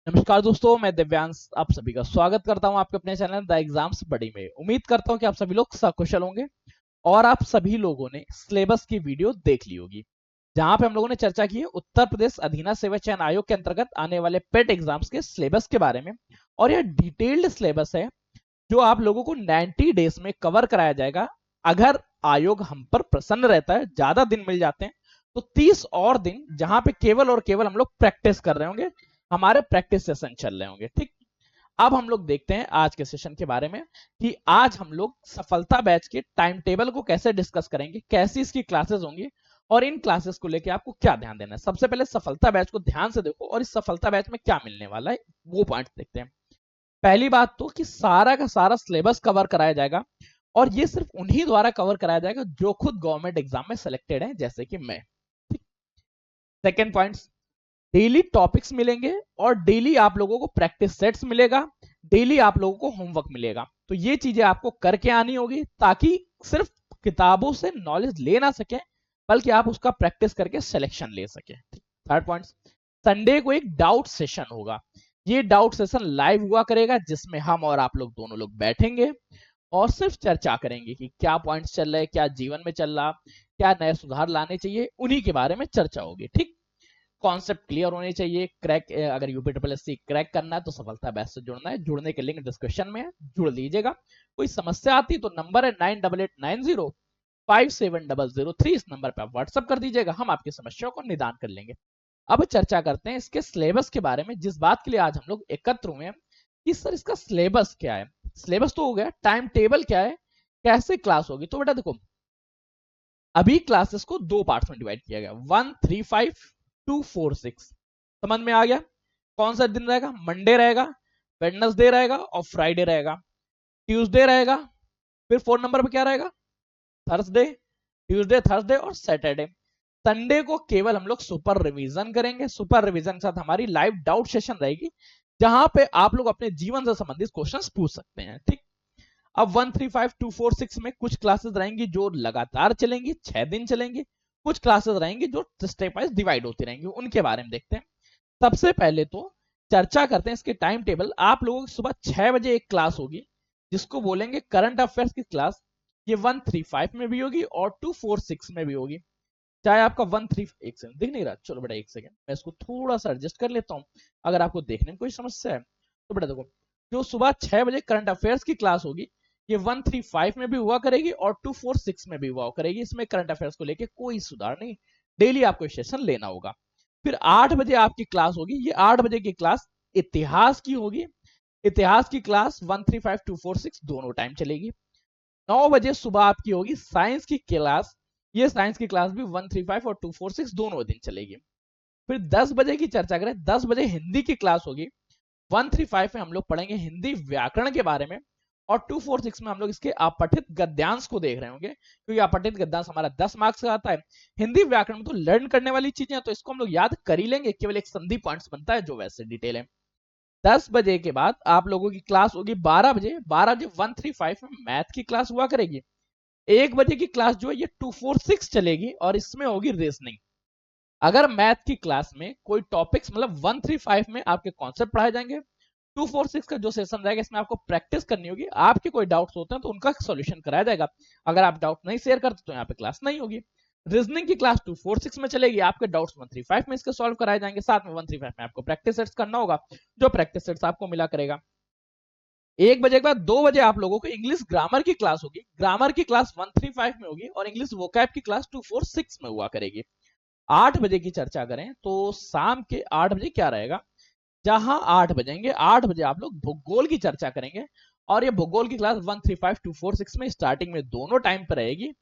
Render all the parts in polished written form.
नमस्कार दोस्तों, मैं दिव्यांश आप सभी का स्वागत करता हूं आपके अपने चैनल द एग्जाम्स बडी में। उम्मीद करता हूं कि आप सभी लोग सकुशल होंगे और आप सभी लोगों ने सिलेबस की वीडियो देख ली होगी, जहां पे हम लोगों ने चर्चा की है उत्तर प्रदेश अधीना सेवा चयन आयोग के अंतर्गत आने वाले पेट एग्जाम्स के सिलेबस के बारे में। और यह डिटेल्ड सिलेबस है जो आप लोगों को 90 डेज में कवर कराया जाएगा। अगर आयोग हम पर प्रसन्न रहता है, ज्यादा दिन मिल जाते हैं, तो 30 और दिन जहां पे केवल और केवल हम लोग प्रैक्टिस कर रहे होंगे, हमारे प्रैक्टिस सेशन चल रहे होंगे। ठीक, अब हम लोग देखते हैं आज के सेशन के बारे में कि आज हम लोग सफलता बैच के टाइम टेबल को कैसे डिस्कस करेंगे, कैसी इसकी क्लासेस होंगी और इन क्लासेस को लेकर आपको क्या ध्यान देना है। सबसे पहले सफलता बैच को ध्यान से देखो और इस सफलता बैच में क्या मिलने वाला है वो पॉइंट देखते हैं। पहली बात तो कि सारा का सारा सिलेबस कवर कराया जाएगा और ये सिर्फ उन्हीं द्वारा कवर कराया जाएगा जो खुद गवर्नमेंट एग्जाम में सिलेक्टेड है, जैसे कि मैं। सेकेंड पॉइंट, डेली टॉपिक्स मिलेंगे और डेली आप लोगों को प्रैक्टिस सेट्स मिलेगा, डेली आप लोगों को होमवर्क मिलेगा। तो ये चीजें आपको करके आनी होगी ताकि सिर्फ किताबों से नॉलेज ले ना सके, बल्कि आप उसका प्रैक्टिस करके सिलेक्शन ले सके। थर्ड पॉइंट, संडे को एक डाउट सेशन होगा। ये डाउट सेशन लाइव हुआ करेगा, जिसमें हम और आप लोग दोनों लोग बैठेंगे और सिर्फ चर्चा करेंगे कि क्या पॉइंट्स चल रहे हैं, क्या जीवन में चल रहा, क्या नए सुधार लाने चाहिए, उन्हीं के बारे में चर्चा होगी। ठीक, कॉन्सेप्ट क्लियर होने चाहिए। क्रैक अगर UP triple S C crack करना है तो सफलता बैच से जुड़ना है। जुड़ने के लिंक डिस्क्रिप्शन में है, जुड़ लीजिएगा। कोई समस्या आती तो नंबर है 9889057003। इस नंबर पर आप व्हाट्सअप कर दीजिएगा, हम आपकी समस्याओं को निदान कर लेंगे। अब चर्चा करते हैं इसके सिलेबस के बारे में, जिस बात के लिए आज हम लोग एकत्र हुए हैं कि सर इसका सिलेबस क्या है। सिलेबस तो हो गया, टाइम टेबल क्या है, कैसे क्लास होगी। तो बेटा देखो, अभी क्लासेस को दो पार्ट्स में डिवाइड किया गया, 1, 3, 5, 2, 4, 6। समझ में आ गया। कौन सा दिन रहेगा? मंडे रहेगा, वेडनेसडे रहेगा और फ्राइडे रहेगा। ट्यूसडे रहेगा, फिर 4 नंबर पे क्या रहेगा? थर्सडे। ट्यूसडे, थर्सडे और सैटरडे। संडे को केवल हम लोग सुपर रिवीजन करेंगे। सुपर रिवीजन के साथ हमारी लाइव डाउट सेशन रहेगी, जहां पे आप लोग अपने जीवन से संबंधित क्वेश्चंस पूछ सकते हैं। ठीक, अब 1, 3, 5, 2, 4, 6 में कुछ क्लासेस रहेंगी जो लगातार चलेंगी, 6 दिन चलेंगी। कुछ क्लासेस रहेंगी जो स्टेप वाइज डिवाइड होती रहेंगी, उनके बारे में देखते हैं। सबसे पहले तो चर्चा करते हैं इसके टाइम टेबल। आप लोगों की सुबह 6 बजे एक क्लास होगी, जिसको बोलेंगे करंट अफेयर्स की क्लास। ये 1, 3, 5 में भी होगी और 2, 4, 6 में भी होगी। चाहे आपका 1, 3, एक सेकंड दिख नहीं रहा, चलो बेटा एक सेकंड मैं इसको थोड़ा सा एडजस्ट कर लेता हूँ। अगर आपको देखने में कोई समस्या है तो बेटा देखो, जो सुबह 6 बजे करंट अफेयर्स की क्लास होगी, ये 1, 3, 5 में भी हुआ करेगी और 2, 4, 6 में भी हुआ करेगी। इसमें करंट अफेयर्स को लेके कोई सुधार नहीं, डेली आपको सेशन लेना होगा। फिर 8 बजे आपकी क्लास होगी। ये 8 बजे की क्लास इतिहास की होगी। इतिहास की क्लास 1, 3, 5, 2, 4, 6 दोनों टाइम चलेगी। 9 बजे सुबह आपकी होगी साइंस की क्लास। ये साइंस की क्लास भी 1, 3, 5 और 2, 4, 6 दोनों दिन चलेगी। फिर 10 बजे की चर्चा करें, 10 बजे हिंदी की क्लास होगी। 1, 3, 5 में हम लोग पढ़ेंगे हिंदी व्याकरण के बारे में और 2, 4, 6 में हम लोग इसके अपठित गद्यांश को देख रहे होंगे, क्योंकि अपठित गद्यांश हमारा 10 मार्क्स का आता है। हिंदी व्याकरण में तो लर्न करने वाली चीजें हैं, तो इसको हम लोग याद कर ही लेंगे, केवल एक संधि पॉइंट्स बनता है जो वैसे डिटेल है। 10 बजे के बाद आप लोगों की क्लास होगी 12 बजे। 12 बजे 1, 3, 5 में मैथ की क्लास हुआ करेगी। 1 बजे की क्लास जो है ये 2, 4, 6 चलेगी और इसमें होगी रीजनिंग। अगर मैथ की क्लास में कोई टॉपिक्स मतलब 1, 3, 5 में आपके कॉन्सेप्ट पढ़ाए जाएंगे, 2, 4, 6 का जो सेशन रहेगा इसमें आपको प्रैक्टिस करनी होगी। आपके कोई डाउट्स होते हैं तो उनका सॉल्यूशन कराया जाएगा। अगर आप डाउट नहीं शेयर करते तो यहाँ पे क्लास नहीं होगी। रीजनिंग की क्लास 2, 4, 6 में चलेगी। आपके डाउट्स 1, 3, 5 में इसके सॉल्व कराए जाएंगे। साथ में 1, 3, 5 में आपको प्रैक्टिस सेट्स करना होगा, जो प्रैक्टिस सेट्स आपको मिला करेगा। 1 बजे के बाद 2 बजे आप लोगों को इंग्लिश ग्रामर की क्लास होगी। ग्रामर की क्लास 1, 3, 5 में होगी और इंग्लिश वोकैब की क्लास 2, 4, 6 में हुआ करेगी। 8 बजे की चर्चा करें तो शाम के 8 बजे क्या रहेगा? जहां 8 बजेंगे, 8 बजे आप लोग भूगोल की चर्चा करेंगे और ये भूगोल की क्लास 1, 3, 5, 2, 4, 6 में स्टार्टिंग में दोनों टाइम पर रहेगी।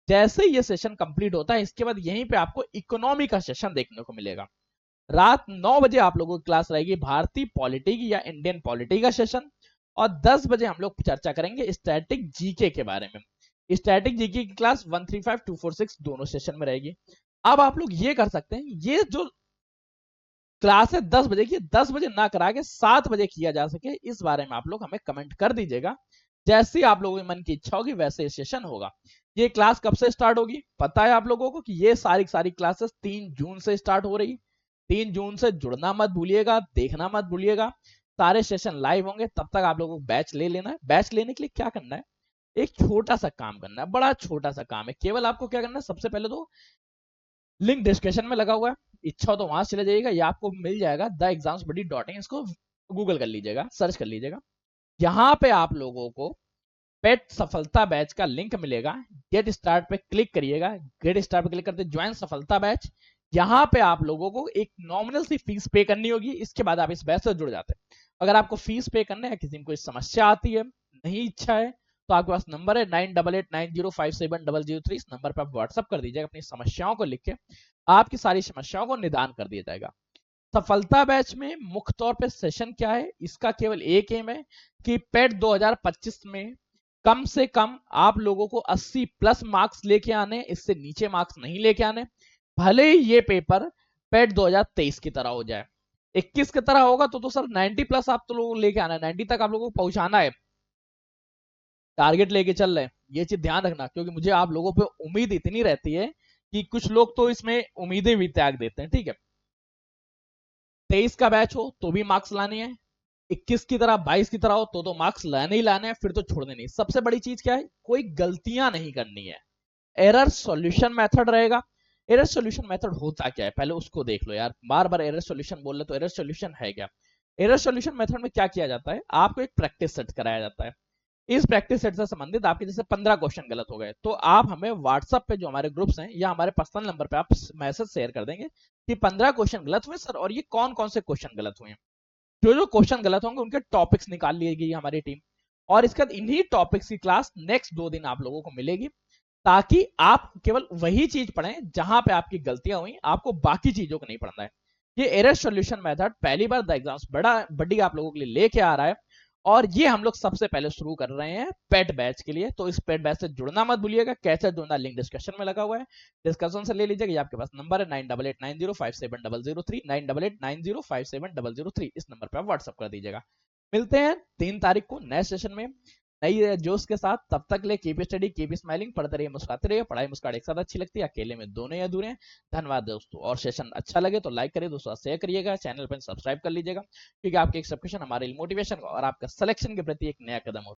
जैसे ये सेशन कंप्लीट होता है, इसके बाद यहीं पे आपको इकोनॉमी का सेशन देखने को मिलेगा। रात 9 बजे आप लोगों की क्लास रहेगी भारतीय पॉलिटी की या इंडियन पॉलिटी का सेशन। और 10 बजे हम लोग चर्चा करेंगे स्टैटिक जीके के बारे में। स्टैटिक जीके की क्लास 1, 3, 5, 2, 4, 6 दोनों सेशन में रहेगी। अब आप लोग ये कर सकते हैं, ये जो क्लास है 10 बजे की, 10 बजे ना करा के 7 बजे किया जा सके, इस बारे में आप लोग हमें कमेंट कर दीजिएगा। जैसी आप लोगों के मन की इच्छा होगी वैसे सेशन होगा। ये क्लास कब से स्टार्ट होगी पता है आप लोगों को कि ये सारी सारी क्लासेस 3 जून से स्टार्ट हो रही। 3 जून से जुड़ना मत भूलिएगा, देखना मत भूलिएगा। सारे सेशन लाइव होंगे, तब तक आप लोगों को बैच ले लेना है। बैच लेने के लिए क्या करना है, एक छोटा सा काम करना है, बड़ा छोटा सा काम है। केवल आपको क्या करना है, सबसे पहले तो लिंक डिस्क्रिप्शन में लगा हुआ है, इच्छा हो तो वहां चले जाइएगा, या आपको मिल जाएगा theexamsbuddy.in, इसको गूगल कर लीजिएगा, सर्च कर लीजिएगा। यहाँ पे आप लोगों को पेट सफलता बैच का लिंक मिलेगा। गेट स्टार्ट पे क्लिक करिएगा। गेट स्टार्ट पे क्लिक करते ज्वाइन सफलता बैच। यहाँ पे आप लोगों को एक नॉमिनल सी फीस पे करनी होगी, इसके बाद आप इस बैच से जुड़ जाते हैं। अगर आपको फीस पे करना है, किसी में कोई समस्या आती है, नहीं इच्छा है, तो आपके पास नंबर है 9889057003। इस नंबर पर आप व्हाट्सअप कर दीजिएगा, अपनी समस्याओं को लिख के आपकी सारी समस्याओं को निदान कर दिया जाएगा। सफलता बैच में मुख्य तौर पे सेशन क्या है, इसका केवल एक एम है कि पेट 2025 में कम से कम आप लोगों को 80 प्लस मार्क्स लेके आने, इससे नीचे मार्क्स नहीं लेके आने। भले ही ये पेपर पेट 2023 की तरह हो जाए, 21 की तरह होगा तो सर 90 प्लस आप तो लोग लेके आना है, 90 तक आप लोगों को पहुंचाना है, टारगेट लेके चल रहे हैं। ये चीज ध्यान रखना, क्योंकि मुझे आप लोगों पे उम्मीद इतनी रहती है कि कुछ लोग तो इसमें उम्मीदें भी त्याग देते हैं। ठीक है, 23 का बैच हो तो भी मार्क्स लाने हैं, 21 की तरह 22 की तरह हो तो मार्क्स लाने ही लाने हैं, फिर तो छोड़ने नहीं। सबसे बड़ी चीज क्या है, कोई गलतियां नहीं करनी है। एरर सॉल्यूशन मेथड रहेगा। एरर सॉल्यूशन मेथड होता क्या है, पहले उसको देख लो यार, बार बार एरर सॉल्यूशन बोल रहे, तो एरर सॉल्यूशन है क्या। एरर सॉल्यूशन मेथड में क्या किया जाता है, आपको एक प्रैक्टिस सेट कराया जाता है। इस प्रैक्टिस सेट से संबंधित आपके जैसे 15 क्वेश्चन गलत हो गए, तो आप हमें व्हाट्सएप पे जो हमारे ग्रुप्स हैं या हमारे पर्सनल नंबर पे आप मैसेज शेयर कर देंगे कि 15 क्वेश्चन गलत हुए सर, और ये कौन कौन से क्वेश्चन गलत हुए हैं। जो जो क्वेश्चन गलत होंगे उनके टॉपिक्स निकाल लिएगी हमारी टीम, और इसके बाद इन्हीं टॉपिक्स की क्लास नेक्स्ट 2 दिन आप लोगों को मिलेगी, ताकि आप केवल वही चीज पढ़ें जहां पे आपकी गलतियां हुई, आपको बाकी चीजों को नहीं पढ़ना है। ये एरर सॉल्यूशन मेथड पहली बार द एग्जाम्स बड़ी आप लोगों के लिए लेके आ रहा है, और ये हम लोग सबसे पहले शुरू कर रहे हैं पेट बैच के लिए। तो इस पेट बैच से जुड़ना मत भूलिएगा। कैसे जुड़ना, लिंक डिस्कशन में लगा हुआ है, डिस्कशन से ले लीजिएगा। ये आपके पास नंबर है 9889057003, 9889057003। इस नंबर पर आप व्हाट्सअप कर दीजिएगा। मिलते हैं 3 तारीख को नए सेशन में नई जोश के साथ। तब तक ले कीप स्टडी, कीप स्माइलिंग, पढ़ते रहिए, मुस्कुराते रहिए। पढ़ाई मुस्कुराहट एक साथ अच्छी लगती है, अकेले में दोनों ही अधूरे हैं। धन्यवाद दोस्तों। और सेशन अच्छा लगे तो लाइक करिए, दोस्तों शेयर करिएगा, चैनल पर सब्सक्राइब कर लीजिएगा, क्योंकि आपके एक सब्सक्रिप्शन हमारे लिए मोटिवेशन और आपका सिलेक्शन के प्रति एक नया कदम होता है।